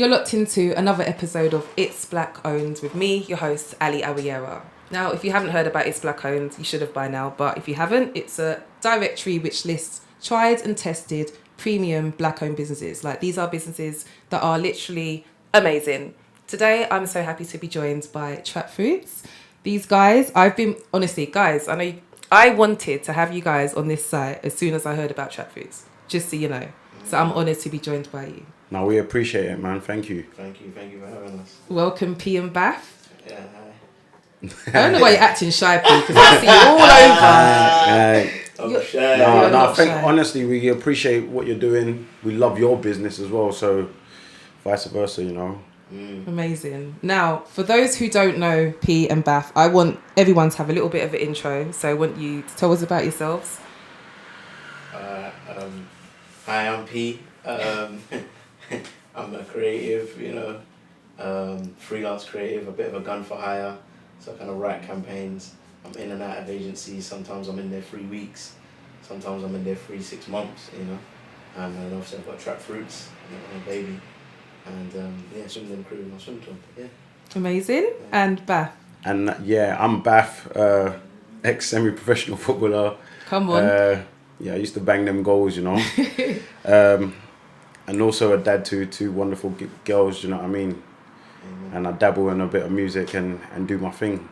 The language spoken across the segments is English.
You're locked into another episode of It's Black Owned with me, your host, Ali Awoyera. Now, if you haven't heard about It's Black Owned, you should have by now, but if you haven't, it's a directory which lists tried and tested premium black-owned businesses. Like, these are businesses that are literally amazing. Today, I'm so happy to be joined by TRAPFRUITS. These guys, guys, I wanted to have you guys on this site as soon as I heard about TRAPFRUITS, just so you know. So I'm honoured to be joined by you. No, we appreciate it, man. Thank you. Thank you for having us. Welcome, Peigh and Baff. Yeah, hi. I don't know why you're acting shy, Peigh, because I see you all over. I'm shy. No, I think honestly we appreciate what you're doing. We love your business as well, so vice versa, you know. Amazing. Now, for those who don't know Peigh and Baff, I want everyone to have a little bit of an intro. So I want you to tell us about yourselves. Hi, I'm Peigh. I'm a creative, freelance creative, a bit of a gun for hire. So I kind of write campaigns. I'm in and out of agencies. Sometimes I'm in there 3 weeks. Sometimes I'm in there 6 months, And then obviously I've got TRAPFRUITS, my baby. And swim them crew in my swim club, yeah. Amazing. Yeah. And Baff? And I'm Baff, ex-semi-professional footballer. Come on. I used to bang them goals, and also a dad to two wonderful girls, you know what I mean? Amen. And I dabble in a bit of music and do my thing.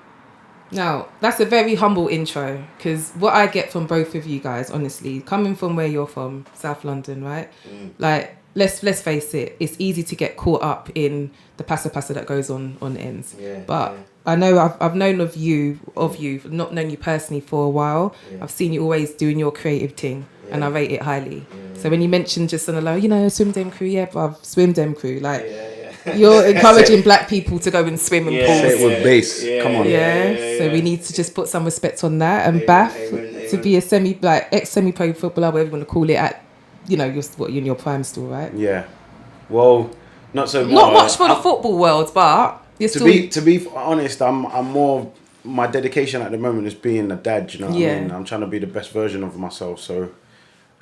Now, that's a very humble intro, because what I get from both of you guys, honestly, coming from where you're from, South London, right? Like, let's face it, it's easy to get caught up in the passa that goes on ends. Yeah, but I know I've known of you, not known you personally for a while. Yeah. I've seen you always doing your creative thing, and I rate it highly. Yeah. So when you mentioned just on the low, swim dem crew, bruv, swim dem crew, like you're encouraging black people to go and swim in pools. Say it with bass. Come on. So we need to just put some respect on that. And Baff, to be a ex-semi-pro footballer, whatever you want to call it, at you're in your prime still, right? Yeah. Well, not so much. Not much for the football world, but you're to be honest, I'm more. My dedication at the moment is being a dad. You know what I mean? I'm trying to be the best version of myself. So,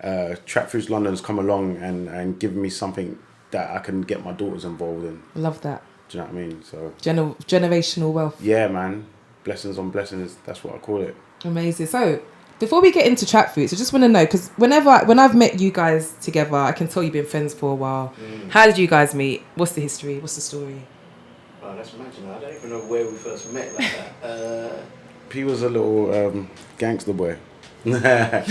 TRAPFRUITS London's come along and given me something that I can get my daughters involved in. Love that. Do you know what I mean? So generational wealth. Yeah, man. Blessings on blessings. That's what I call it. Amazing. So, before we get into TRAPFRUITS, I just want to know, because when I've met you guys together, I can tell you've been friends for a while. How did you guys meet? What's the history? What's the story? Oh, that's imagine. I don't even know where we first met like that. P was a little gangster boy. No,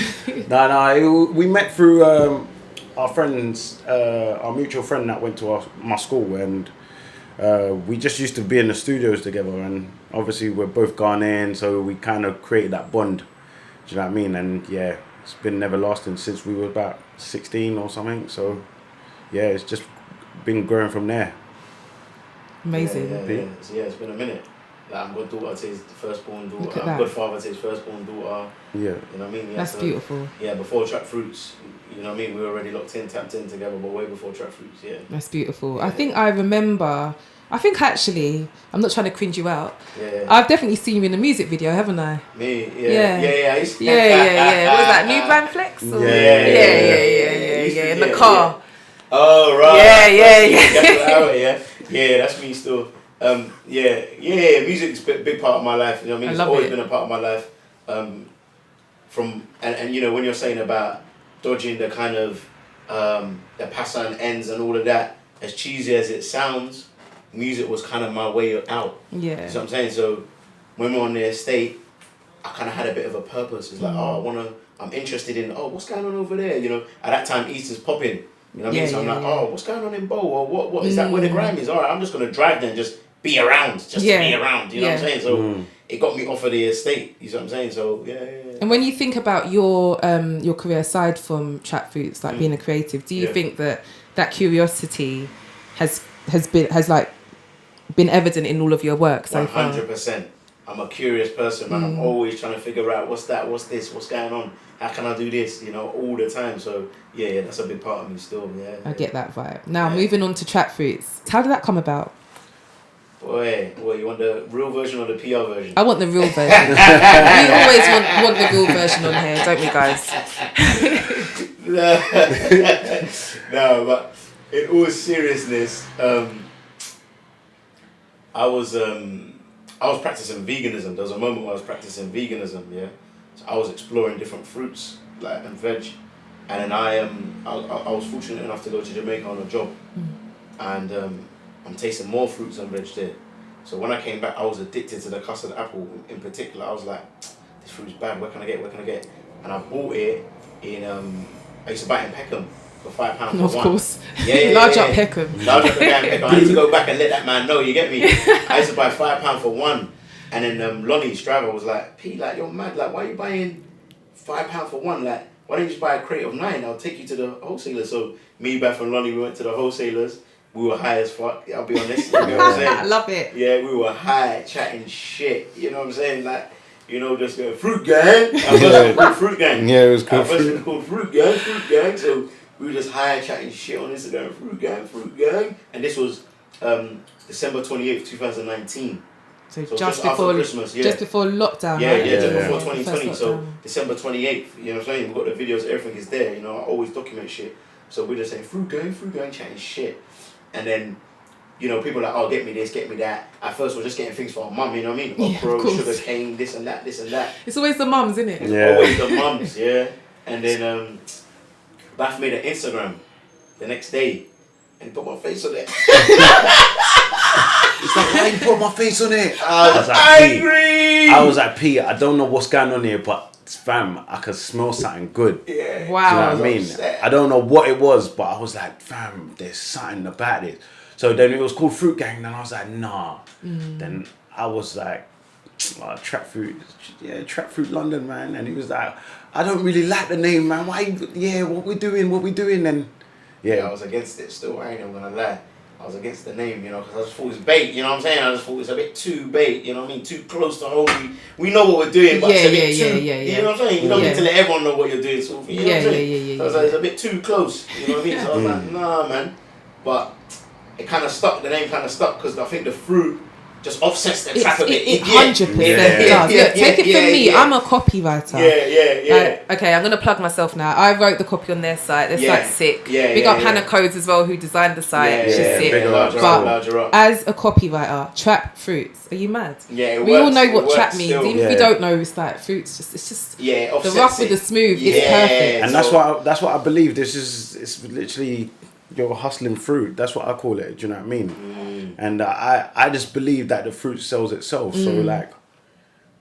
we met through our friends, our mutual friend that went to my school, and we just used to be in the studios together, and obviously we're both Ghanaian, so we kind of created that bond. Do you know what I mean? And yeah, it's been everlasting since we were about 16 or something. So yeah, it's just been growing from there. Amazing. Yeah, it's been a minute. Like, I'm goddaughter to his firstborn daughter. I'm godfather to his firstborn daughter. Yeah. You know what I mean? Yeah, that's beautiful. Yeah, before TRAPFRUITS, you know what I mean? We were already locked in, tapped in together, but way before TRAPFRUITS, yeah. That's beautiful. Yeah. I think actually, I'm not trying to cringe you out. Yeah. I've definitely seen you in a music video, haven't I? Me? Yeah. Yeah. Yeah. What was that? New Brand Flex? Or? Yeah. In the car. Oh, right. Yeah. Yeah, that's me still. Music's a big part of my life. You know what I mean? It's always been a part of my life. When you're saying about dodging the kind of the passa and ends and all of that, as cheesy as it sounds, music was kind of my way out. Yeah. So I'm saying, so when we're on the estate, I kind of had a bit of a purpose. It's like, I'm interested in, what's going on over there? At that time, Easter's popping. You know what I mean? So I'm like, what's going on in Bow? Or what is that where the grime is? All right, I'm just going to drive there and just be around. To be around. You know what I'm saying? So it got me off of the estate. You know what I'm saying? So, yeah. And when you think about your career aside from TRAPFRUITS, like being a creative, do you think that curiosity has been evident in all of your work so far? 100%. I'm a curious person, man. I'm always trying to figure out what's that, what's this, what's going on, how can I do this, all the time. So yeah, that's a big part of me still. Yeah, I get that vibe. Now moving on to TRAPFRUITS, how did that come about? Boy, you want the real version or the PR version? I want the real version. We always want the real version on here, don't we, guys? No, but in all seriousness, I was practicing veganism. There was a moment where I was practicing veganism, yeah. So I was exploring different fruits like and veg, and then I was fortunate enough to go to Jamaica on a job, and I'm tasting more fruits and veg there. So when I came back, I was addicted to the custard apple in particular. I was like, this fruit's bad. Where can I get? And I bought it in I used to buy it in Peckham for £5 for Of one. course. Yeah. Large up Peckham. Large up the guy in Peckham. I need to go back and let that man know, you get me? I used to buy £5 for one. And then Lonnie's driver was like, P, like, you're mad. Like, why are you buying £5 for one? Like, why don't you just buy a crate of 9? I'll take you to the wholesaler. So me, Baff and Lonnie, we went to the wholesalers. We were high as fuck, I'll be honest. You know what I'm saying? I love it. Yeah, we were high, chatting shit. You know what I'm saying? Like, you know, just going, fruit gang. At first it was called Fruit Gang. Yeah, it was called At first it was called Fruit Gang. So we were just high, chatting shit on Instagram. Fruit Gang. And this was December 28th, 2019. So So just after before Christmas, yeah. just before lockdown. Yeah, right? just Yeah. before 2020. First So lockdown. December 28th, you know what I'm saying? We've got the videos, everything is there, you know, I always document shit. So we're just saying, fruit gang, chatting shit. And then, you know, people are like, oh, get me this, get me that. At first, we're just getting things for our mum, you know what I mean? Yeah, Okra, of course. sugar cane, this and that. It's always the mums, isn't it? Yeah. Always the mums, yeah. And then Baff made an Instagram the next day and put my face on it. It's like, why you put my face on it? I was like, angry. I was like, P, I don't know what's going on here, but fam, I could smell something good. Yeah. Wow. Do you know what I mean? upset. I don't know what it was, but I was like, fam, there's something about it. So then it was called Fruit Gang, and I was like, nah. Then I was like, Trap Fruit, yeah, Trap Fruit London, man. And he was like, I don't really like the name, man. Why? Yeah, what we doing? And Yeah, I was against it still, I ain't even gonna lie. I was against the name, you know, because I just thought it was bait, you know what I'm saying? I just thought it was a bit too bait, you know what I mean? Too close to home. We know what we're doing, but it's a bit too, you know what I'm saying? You don't need to let everyone know what you're doing, so, you know what I'm saying? So I was like, it's a bit too close, you know what I mean? So I was like, nah, man. But it kind of stuck, the name kind of stuck, because I think the fruit just offsets the trap a bit. It 100% does. Look, take it from me, I'm a copywriter. Yeah. Okay, I'm going to plug myself now. I wrote the copy on their site. Their site's sick. Big up Hannah Codes as well, who designed the site. She's sick. But as a copywriter, Trap Fruits, are you mad? Yeah, we all know what trap means. still. Even if we don't know, it's like fruits. It's just Yeah, the rough with the smooth. It's perfect. And that's what I believe. This is, it's literally, you're hustling fruit. That's what I call it. Do you know what I mean? And I just believe that the fruit sells itself. So like,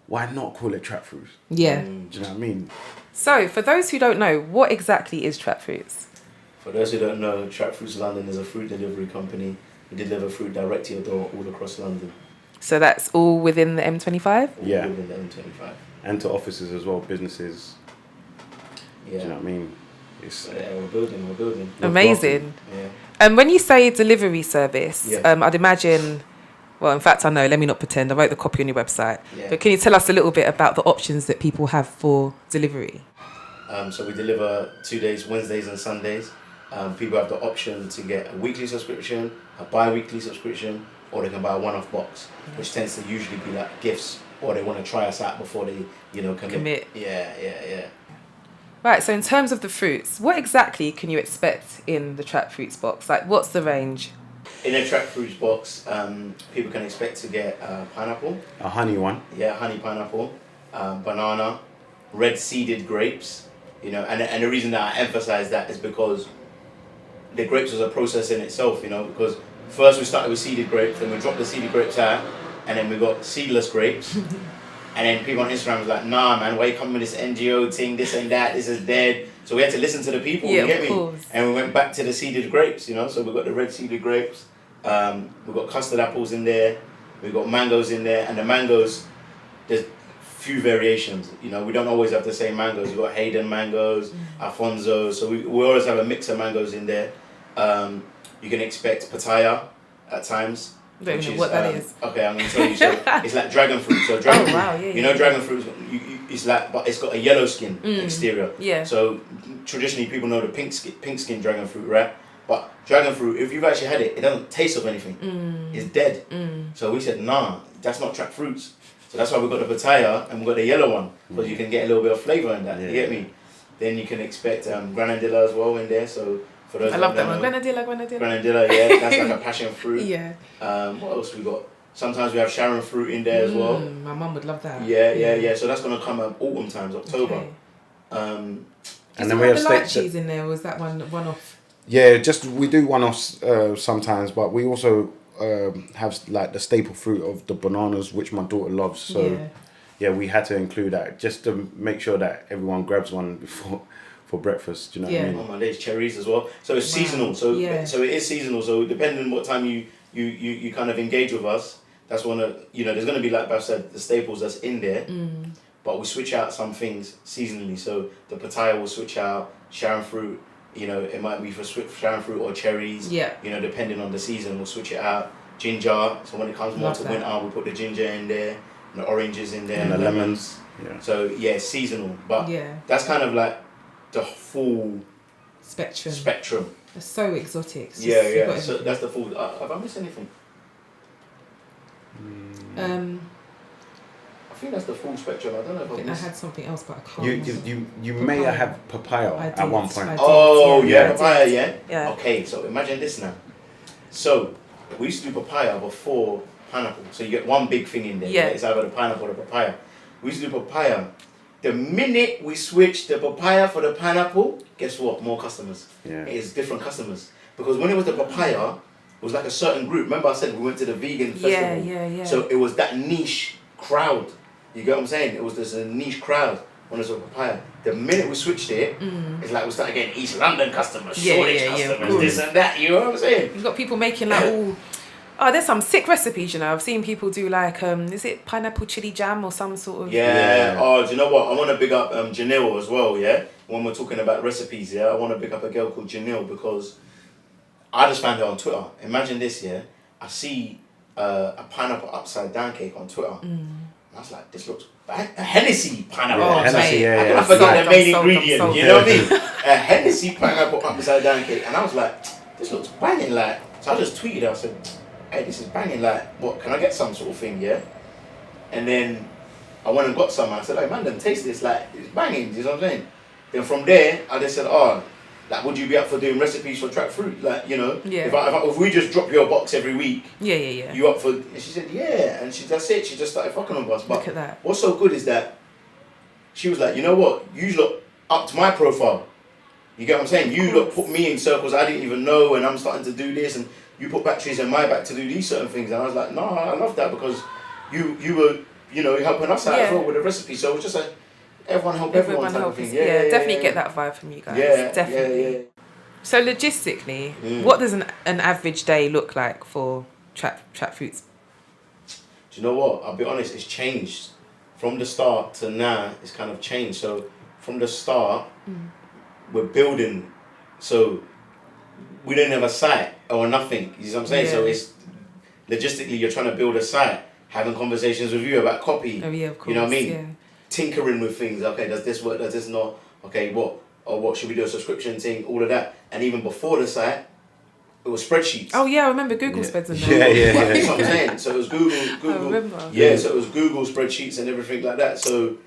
why not call it Trap Fruits? Yeah. Do you know what I mean? So for those who don't know, what exactly is Trap Fruits? For those who don't know, Trap Fruits London is a fruit delivery company. We deliver fruit direct to your door all across London. So that's all within the M25? All Yeah. within the M25. And to offices as well, businesses. Yeah. Do you know what I mean? It's, Yeah, we're building. Amazing. Yeah. And when you say delivery service, Yeah. I'd imagine, well, in fact, I know, let me not pretend. I wrote the copy on your website. Yeah. But can you tell us a little bit about the options that people have for delivery? So we deliver 2 days, Wednesdays and Sundays. People have the option to get a weekly subscription, a bi-weekly subscription, or they can buy a one-off box, which tends to usually be like gifts, or they want to try us out before they, commit. Yeah. Right, so in terms of the fruits, what exactly can you expect in the Trap Fruits box? Like, what's the range? In a Trap Fruits box, people can expect to get pineapple. a honey one. Yeah, honey pineapple, banana, red seeded grapes, and the reason that I emphasize that is because the grapes was a process in itself, because first we started with seeded grapes, then we dropped the seeded grapes out, and then we got seedless grapes. And then people on Instagram was like, nah, man, why you coming with this NGO thing, this and that, this is dead. So we had to listen to the people, you get me? Course. And we went back to the seeded grapes, so we got the red seeded grapes, we got custard apples in there, we got mangoes in there, and the mangoes, there's few variations, we don't always have the same mangoes. We've got Hayden mangoes, Alfonso, so we always have a mix of mangoes in there. You can expect pitaya at times. I don't even know what that is. Okay, I'm going to tell you. So it's like dragon fruit. So dragon fruit, dragon fruit, it's like, but it's got a yellow skin exterior. Yeah. So traditionally people know the pink skin dragon fruit, right? But dragon fruit, if you've actually had it, it doesn't taste of anything. It's dead. So we said, nah, that's not Trap Fruits. So that's why we got the pitaya and we got the yellow one, because you can get a little bit of flavour in that. You get me? Then you can expect granadilla as well in there. So For those I love that don't one. know. Grenadilla. Grenadilla, yeah, that's like a passion fruit. Yeah. What else we got? Sometimes we have Sharon fruit in there as well. My mum would love that. Yeah. So that's gonna come autumn times, October. Okay. And Is then there we have the light steak. cheese in there, or is that one off? Yeah, just we do one-offs sometimes, but we also have like the staple fruit of the bananas, which my daughter loves. So yeah, we had to include that just to make sure that everyone grabs one before for breakfast. Do you know what I mean? Oh my days, cherries as well. So it's seasonal. So so it is seasonal. So depending on what time you kind of engage with us, that's one of there's gonna be, like Baff said, the staples that's in there. But we switch out some things seasonally. So the pitaya will switch out, Sharon fruit. It might be for Sharon fruit or cherries. Yeah. Depending on the season, we'll switch it out. Ginger. So when it comes more to winter, we put the ginger in there, and the oranges in there, and the lemons. Yeah. So yeah, seasonal. But that's kind of like the full spectrum. It's so exotic. It's Yeah. So that's the full. Have I missed anything? I think that's the full spectrum. I don't know if I think I had something else, but I can't. You may have papaya at one point. Papaya. Yeah. Okay, so imagine this now. So we used to do papaya before pineapple. So you get one big thing in there. Yeah. It's either the pineapple or the papaya. We used to do papaya. The minute we switched the papaya for the pineapple, guess what? More customers. Yeah. It is different customers. Because when it was the papaya, it was like a certain group. Remember I said we went to the vegan festival? Yeah. So it was that niche crowd. You get what I'm saying? It was just a niche crowd when it was a papaya. The minute we switched it, it's like we started getting East London customers, Shoreditch customers, this and that. You know what I'm saying? You've got people making like there's some sick recipes, I've seen people do like, is it pineapple chili jam or some sort of... Yeah. Oh, do you know what? I want to big up Janelle as well, yeah? When we're talking about recipes, yeah? I want to big up a girl called Janelle because I just found her on Twitter. Imagine this, yeah? I see a pineapple upside down cake on Twitter. I was like, this looks a Hennessy pineapple upside down. I forgot the main ingredient, you know what I mean? A Hennessy pineapple upside down cake. And I was like, this looks banging, like. So I just tweeted, I said, hey, this is banging, like, what, can I get some sort of thing, yeah? And then I went and got some, and I said, hey, man, then taste this, like, it's banging, you know what I'm saying? Then from there, I just said, like, would you be up for doing recipes for Trap Fruit? Like, if we just drop your box every week, you up for... And she said, yeah. And that's it. She just started fucking with us. But look at that. What's so good is that she was like, you know what? You look up to my profile. You get what I'm saying? You look put me in circles I didn't even know, and I'm starting to do this, and you put batteries in my back to do these certain things. And I was like, no, I love that because you were, helping us out as well with the recipe. So it was just like, everyone help everyone type of thing. Yeah, definitely get that vibe from you guys. Yeah, definitely. Yeah. So logistically, what does an average day look like for Trap Fruits? Do you know what? I'll be honest, it's changed. From the start to now, it's kind of changed. So from the start, we're building. So we don't have a site or nothing. You know what I'm saying? So it's logistically, you're trying to build a site, having conversations with you about copy. Oh yeah, of course. You know what I mean? Yeah. Tinkering with things. Okay, does this work? Does this not? Okay, what should we do? A subscription thing, all of that. And even before the site, it was spreadsheets. Oh yeah, I remember Google spreads and Yeah. That's what I'm saying. So it was Google. I remember. Yeah, so it was Google spreadsheets and everything like that. So,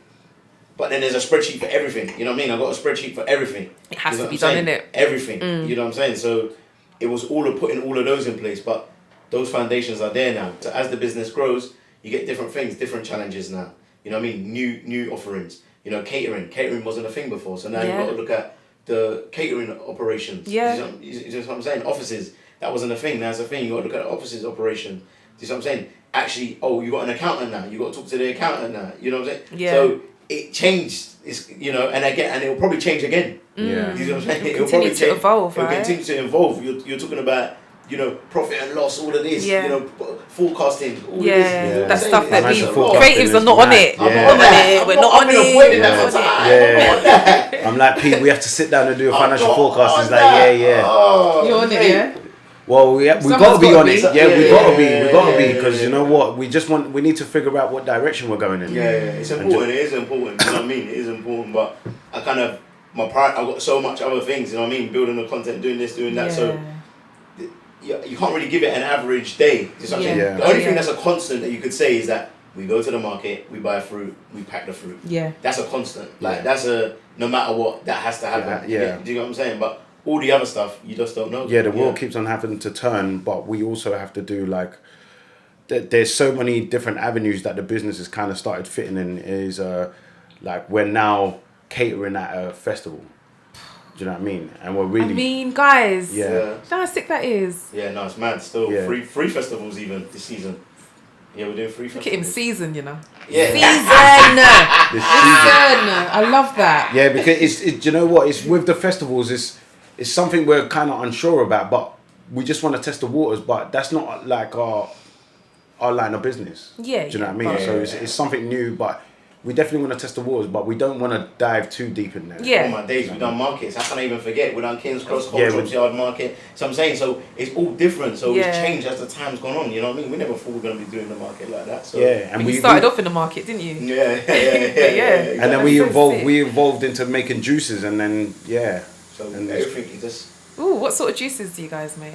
but then there's a spreadsheet for everything. You know what I mean? I got a spreadsheet for everything. It has to be done, innit? Everything. You know what I'm saying? So it was all of putting all of those in place. But those foundations are there now. So as the business grows, you get different things, different challenges now. You know what I mean? New offerings. Catering. Catering wasn't a thing before. So now you've got to look at the catering operations. Yeah. You know what I'm saying? Offices. That wasn't a thing. Now it's a thing. You got to look at the offices operation. Do you know what I'm saying? Actually, you got an accountant now. You got to talk to the accountant now. You know what I'm saying? Yeah. So it changed. It's and it will probably change again. Yeah. You know what I'm saying? It'll continue to evolve, right? It'll continue to evolve. You're talking about profit and loss, all of this. Yeah. Forecasting, all of this. That stuff that we forecasting creatives are not on it. We're not on it. I'm like, Pete, we have to sit down and do a financial forecast. He's like, You're on it, yeah? Well, we got to be on it. We got to be because you know what? We need to figure out what direction we're going in. Yeah, it's important. It is important. You know what I mean? It is important, but I kind of I've got so much other things. You know what I mean? Building the content, doing this, doing that. So you can't really give it an average day. The only thing that's a constant that you could say is that we go to the market, we buy fruit, we pack the fruit. Yeah. That's a constant. Like that's no matter what, that has to happen. Yeah. Do you know what I'm saying? But all the other stuff you just don't know. Yeah, the world keeps on having to turn, but we also have to do like. There's so many different avenues that the business has kind of started fitting in. Is like we're now catering at a festival. Do you know what I mean? And we're really. I mean, guys. Yeah. Do you know how sick that is? Yeah, no, it's mad. Still, Yeah. free festivals even this season. Yeah, we're doing free festivals. Look at him, season, you know. Yeah. This Season. I love that. Yeah, because it's you know what? It's with the festivals. It's something we're kind of unsure about, but we just want to test the waters. But that's not like our line of business. Yeah. Do you know what I mean? but- So it's something new, but we definitely want to test the waters, but we don't want to dive too deep in there. Yeah. Oh my days, we've done markets. How can I even forget? We've done King's Cross, Yeah, Drops Yard Market. So I'm saying, so it's all different. So Yeah. it's changed as the time's gone on. You know what I mean? We never thought we were going to be doing the market like that. So Yeah, and You started off in the market, didn't you? Yeah. Yeah. and then we That's so evolved. sick. We evolved into making juices, and then So And it's- everything is just. Ooh, what sort of juices do you guys make?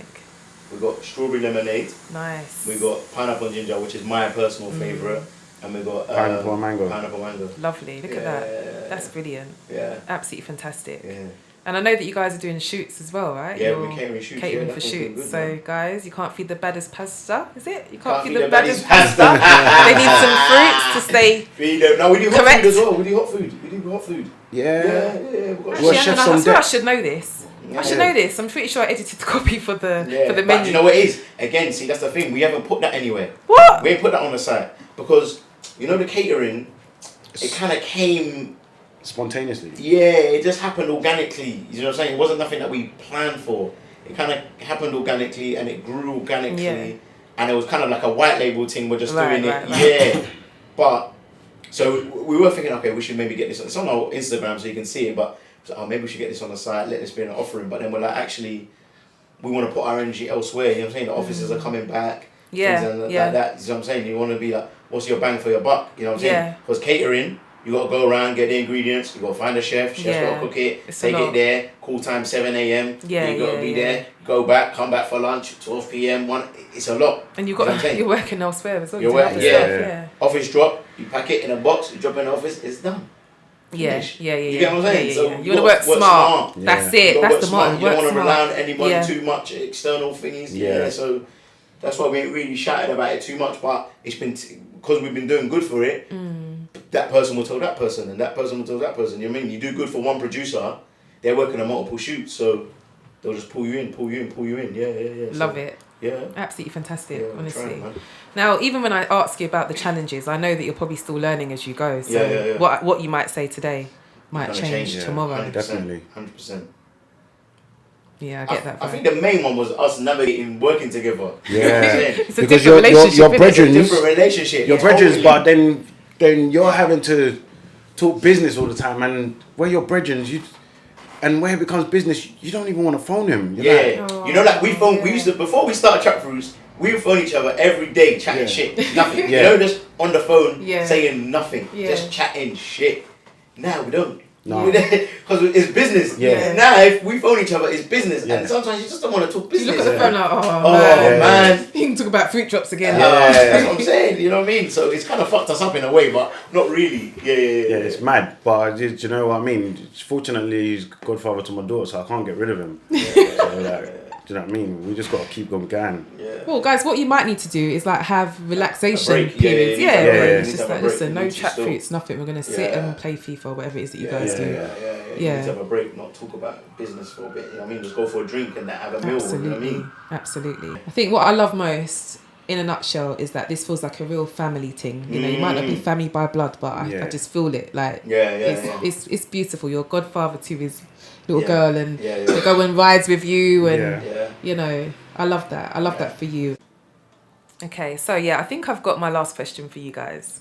We got strawberry lemonade. Nice. We got pineapple and ginger, which is my personal favourite, and we got Pineapple and mango. Pineapple mango. Lovely. Look at that. Yeah. That's brilliant. Yeah. Absolutely fantastic. Yeah. And I know that you guys are doing shoots as well, right? Yeah, You're we're catering shoots. catering yeah, for that's looking shoots. good, So man. guys, you can't feed the baddest pasta, is it? You can't, Can't feed feed the the baddest baddest pasta. They need some fruits to stay. Feed them. No, we do hot Correct. food as well. We do hot food. We do hot food. yeah. Yeah. We've got Well, Actually, chefs I on swear I deck. should know this. I should Yeah. know this. I'm pretty sure I edited the copy for the Yeah, menu. but you know what it is? Again, see, that's the thing. We haven't put that anywhere. What? We ain't put that on the site because you know the catering. It kind of came. Spontaneously. Yeah, it just happened organically. You know what I'm saying? It wasn't nothing that we planned for. It kind of happened organically and it grew organically, Yeah. and it was kind of like a white label thing. We're just Right, doing right, it. right. Yeah, but so we were thinking, okay, we should maybe get this. It's on our Instagram, so you can see it. But so, oh, maybe we should get this on the site. Let this be an offering. But then we're like, actually, we want to put our energy elsewhere. You know what I'm saying? The offices are coming back. Yeah, things and yeah. like that. You know what I'm saying? You want to be like, what's your bang for your buck? You know what I'm saying? Yeah. Because catering, you got to go around, get the ingredients, you got to find a chef, chef's Yeah. got to cook it, It's a take lot. it there, call time 7 a.m. Yeah, you got to yeah, be yeah. there, go back, come back for lunch, 12 p.m. It's a lot. And you've You know what I'm got saying? you're working elsewhere as well. You're You do working- other yeah. stuff, yeah. Office drop, you pack it in a box, you drop it in the office, it's done. Yeah, Finish. yeah, yeah. You get what I'm saying? Yeah, So yeah. you You want to gotta work work smart. smart. That's Yeah. it. You gotta That's work the smart. motto. You Work don't want to smart. rely on anybody Yeah. too much, external thingies. Yeah. Yeah, so that's why we ain't really shouted about it too much, but it's been, because we've been doing good for it, that person will tell that person, and that person will tell that person. You know what I mean? You do good for one producer, they're working on multiple shoots, so they'll just pull you in. Yeah. Love it. Yeah. Absolutely fantastic, Yeah, I'm honestly. trying, man. Now, even when I ask you about the challenges, I know that you're probably still learning as you go. So Yeah. what you might say today might Gonna change change, yeah. tomorrow. 100%, Definitely. 100%. Yeah, I get that. I vibe. think the main one was us navigating working together. Yeah. It's a Because different relationship, your isn't it? brethren, Different relationship. your It's brethren, totally- but then you're having to talk business all the time, and where your brethren, and where it becomes business, you don't even want to phone him. You're like, Yeah, Oh, you know, like we yeah. used to, before we started TRAPFRUITS, we would phone each other every day, chatting Yeah. shit, nothing. Yeah. You know, just on the phone, Yeah. saying nothing, Yeah. just chatting shit. Now we don't. No. Because it's business. Yeah. And now if we phone each other, it's business. Yeah. And sometimes you just don't want to talk You business. look at the phone like, oh, Oh man. man. You can talk about fruit drops again. That's what I'm saying. You know what I mean? So it's kind of fucked us up in a way, but not really. Yeah. yeah, it's mad. But do you know what I mean? Fortunately, he's godfather to my daughter, so I can't get rid of him. So, like, do you know what I mean? We just got to keep going. Yeah. Well, guys, what you might need to do is like have relaxation break. Yeah, periods. you Yeah, need to have a break. it's You need just to have like, a break. listen, You no need to trap still- fruits, nothing. We're gonna sit Yeah. and play FIFA or whatever it is that you guys do. You Yeah. need to have a break, not talk about business for a bit. You know what I mean? Just go for a drink and then have a meal. Absolutely, You know what I mean? absolutely. I think what I love most, in a nutshell, is that this feels like a real family thing. You know, you might not be family by blood, but I Yeah. just feel it. Like, Yeah. it's beautiful. You're godfather to his little Yeah. girl, and Yeah. they go and rides with you, and Yeah. you know, I love that. I love that for you. Okay, so yeah, I think I've got my last question for you guys.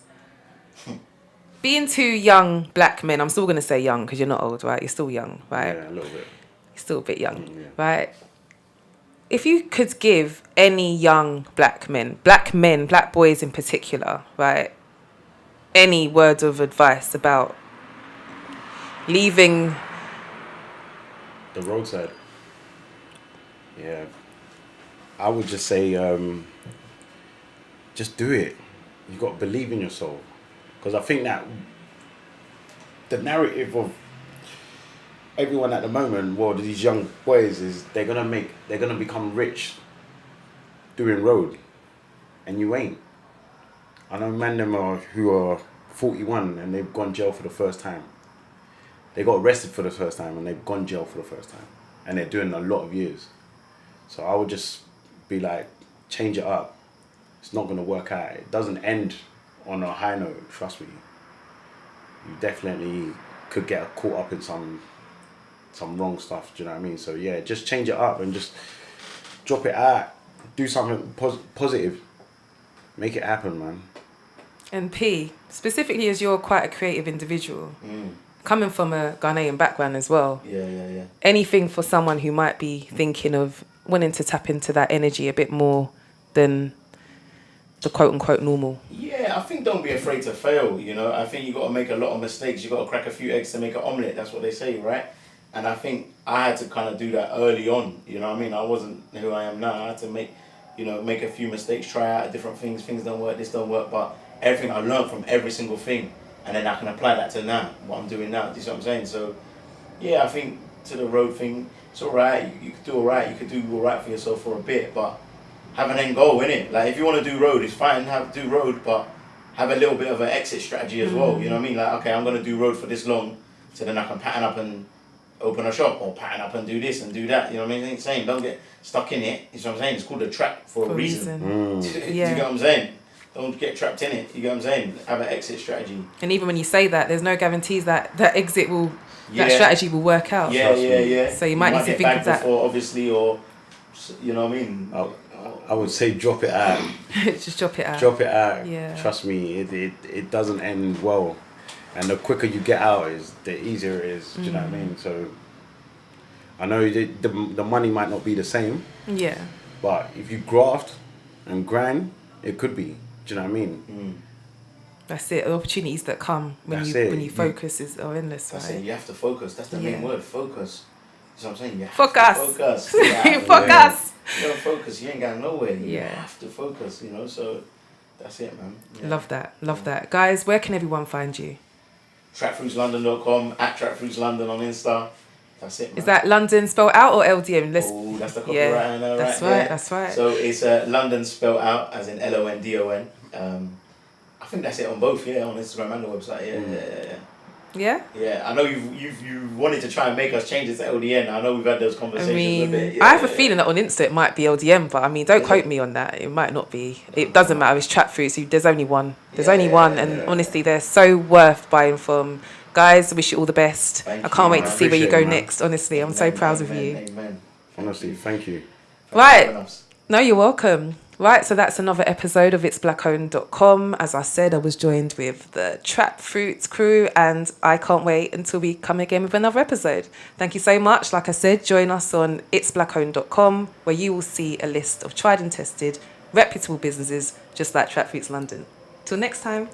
Being two young black men, I'm still going to say young because you're not old, right? You're still young, right? Yeah, a little bit. You're still a bit young, Yeah. right? If you could give any young black men, black boys in particular, right, any words of advice about leaving, The roadside. Yeah. I would just say, just do it. You got to believe in yourself. Because I think that the narrative of everyone at the moment, well, these young boys is they're gonna become rich doing road, and you ain't. I know men them who are 41 and they've gone jail for the first time. They got arrested for the first time and they've gone jail for the first time, and they're doing a lot of years. So I would just be like, change it up. It's not gonna work out. It doesn't end on a high note. Trust me. You definitely could get caught up in some wrong stuff. Do you know what I mean? So yeah, just change it up and just drop it out. Do something positive. Make it happen, man. And P, specifically as you're quite a creative individual, coming from a Ghanaian background as well. Yeah. Anything for someone who might be thinking of wanting to tap into that energy a bit more than the quote unquote normal? Yeah, I think don't be afraid to fail, you know. I think you got to make a lot of mistakes. You got to crack a few eggs to make an omelette. That's what they say, right? And I think I had to kind of do that early on, you know what I mean? I wasn't who I am now. I had to make a few mistakes, try out different things. Things don't work, this don't work, but everything I learned from every single thing, and then I can apply that to now, what I'm doing now. Do you see what I'm saying? So, yeah, I think to the road thing, it's all right. You could do all right. You could do all right for yourself for a bit, but have an end goal, innit? Like, if you want to do road, it's fine, do road, but have a little bit of an exit strategy as well, you know what I mean? Like, okay, I'm going to do road for this long, so then I can pattern up and open a shop, or pattern up and do this and do that, you know what I mean? It's saying, don't get stuck in it, you know what I'm saying? It's called a trap for a reason. Do you get what I'm saying? Don't get trapped in it, you get what I'm saying? Have an exit strategy. And even when you say that, there's no guarantees that that exit will, that strategy will work out. Yeah. So you might need to think of that. Before, obviously, or, you know what I mean? I would say drop it out. Just drop it out. Drop it out. Yeah. Trust me, it doesn't end well. And the quicker you get out, the easier it is. Do you know what I mean? So I know the money might not be the same. Yeah. But if you graft and grind, it could be. Do you know what I mean? That's it. The opportunities that come when you focus are endless. That's right? it. You have to focus. That's the main word. Focus. That's what I'm saying. You have Focus. to focus. Focus. You don't focus, you ain't going nowhere. You Yeah. have to focus, you know. So that's it, man. Yeah. Love that. Guys, where can everyone find you? TRAPFRUITSLondon.com, at TRAPFRUITSLondon on Insta. That's it, man. Is that London spelled out or LDM? Oh, that's the copyright now, that's right? right. Yeah. That's right. So it's London spelled out as in LONDON. I think that's it on both, on Instagram and the website. Yeah. Yeah, I know you wanted to try and make us change it to LDN. I know we've had those conversations a bit. I have a feeling that on Insta it might be LDM, but I mean, don't quote me on that. It might not be. It doesn't matter. It's TRAPFRUITS. There's only one. And honestly, they're so worth buying from. Guys, I wish you all the best. I can't wait to see where you go next. Honestly, I'm so proud of you. Amen. Honestly, thank you. Right. No, you're welcome. Right, so that's another episode of itsblackowned.com. As I said, I was joined with the TRAPFRUITS crew, and I can't wait until we come again with another episode. Thank you so much. Like I said, join us on itsblackowned.com, where you will see a list of tried and tested, reputable businesses just like TRAPFRUITS London. Till next time.